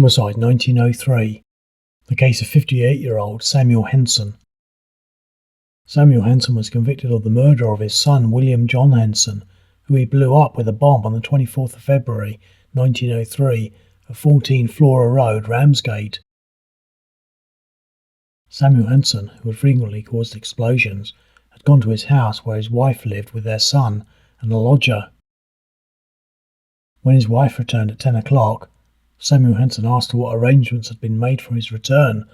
Homicide 1903. The case of 58-year-old Samuel Henson. Samuel Henson was convicted of the murder of his son William John Henson, who he blew up with a bomb on the 24th of February 1903 at 14 Flora Road, Ramsgate. Samuel Henson, who had frequently caused explosions, had gone to his house where his wife lived with their son and a lodger. When his wife returned at 10 o'clock, Samuel Henson asked her what arrangements had been made for his return,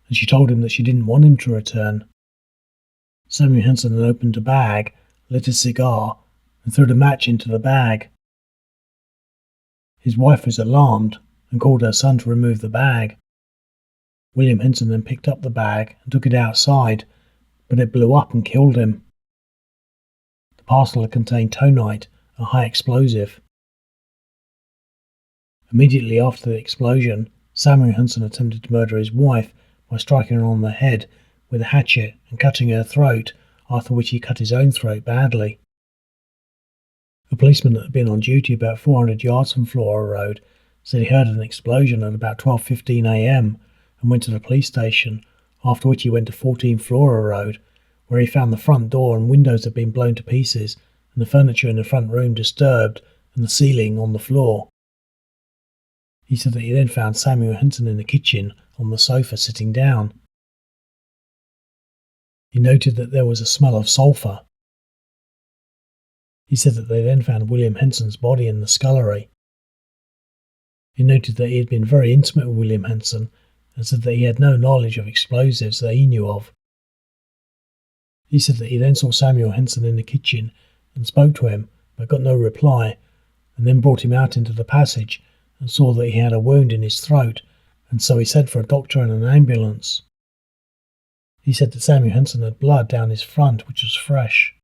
and she told him that she didn't want him to return. Samuel Henson then opened a bag, lit a cigar, and threw a match into the bag. His wife was alarmed and called her son to remove the bag. William Henson then picked up the bag and took it outside, but it blew up and killed him. The parcel had contained tonite, a high explosive. Immediately after the explosion, Samuel Henson attempted to murder his wife by striking her on the head with a hatchet and cutting her throat, after which he cut his own throat badly. A policeman that had been on duty about 400 yards from Flora Road said he heard an explosion at about 12:15 a.m. and went to the police station, after which he went to 14 Flora Road, where he found the front door and windows had been blown to pieces and the furniture in the front room disturbed and the ceiling on the floor. He said that he then found Samuel Henson in the kitchen on the sofa sitting down. He noted that there was a smell of sulphur. He said that they then found William Henson's body in the scullery. He noted that he had been very intimate with William Henson and said that he had no knowledge of explosives that he knew of. He said that he then saw Samuel Henson in the kitchen and spoke to him, but got no reply, and then brought him out into the passage and saw that he had a wound in his throat, and so he sent for a doctor and an ambulance. He said that Samuel Henson had blood down his front, which was fresh.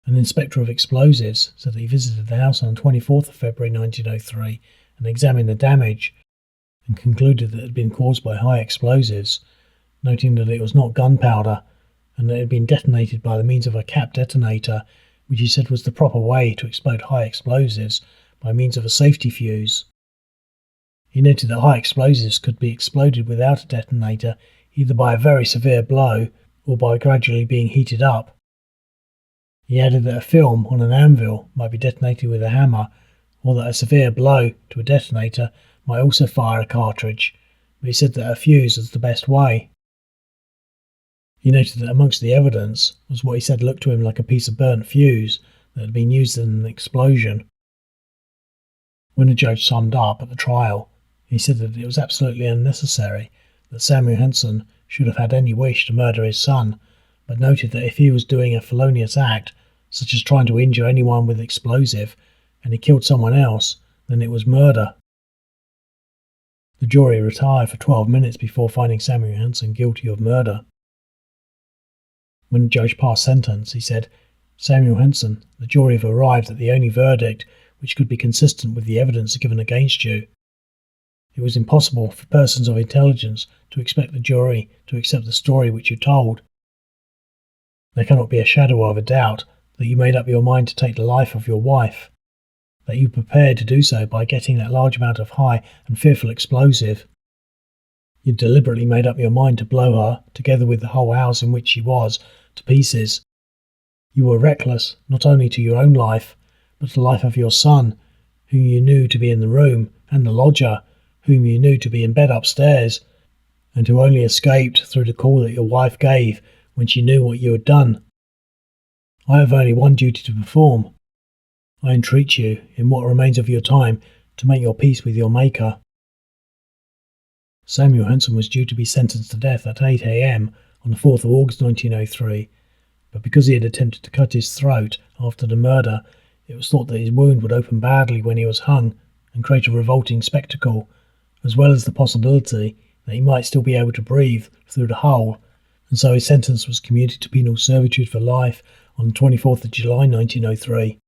An inspector of explosives said that he visited the house on the 24th of February 1903 and examined the damage, and concluded that it had been caused by high explosives, noting that it was not gunpowder and that it had been detonated by the means of a cap detonator, which he said was the proper way to explode high explosives, by means of a safety fuse. He noted that high explosives could be exploded without a detonator, either by a very severe blow or by gradually being heated up. He added that a film on an anvil might be detonated with a hammer, or that a severe blow to a detonator might also fire a cartridge, but he said that a fuse was the best way. He noted that amongst the evidence was what he said looked to him like a piece of burnt fuse that had been used in an explosion. When the judge summed up at the trial, he said that it was absolutely unnecessary that Samuel Henson should have had any wish to murder his son, but noted that if he was doing a felonious act, such as trying to injure anyone with explosive, and he killed someone else, then it was murder. The jury retired for 12 minutes before finding Samuel Henson guilty of murder. When the judge passed sentence, he said, "Samuel Henson, the jury have arrived at the only verdict which could be consistent with the evidence given against you. It was impossible for persons of intelligence to expect the jury to accept the story which you told. There cannot be a shadow of a doubt that you made up your mind to take the life of your wife, that you prepared to do so by getting that large amount of high and fearful explosive. You deliberately made up your mind to blow her, together with the whole house in which she was, to pieces. You were reckless, not only to your own life, but the life of your son, whom you knew to be in the room, and the lodger, whom you knew to be in bed upstairs, and who only escaped through the call that your wife gave when she knew what you had done. I have only one duty to perform. I entreat you, in what remains of your time, to make your peace with your Maker." Samuel Henson was due to be sentenced to death at 8 a.m. on the 4th of August 1903, but because he had attempted to cut his throat after the murder, it was thought that his wound would open badly when he was hung and create a revolting spectacle, as well as the possibility that he might still be able to breathe through the hole, and so his sentence was commuted to penal servitude for life on the 24th of July 1903.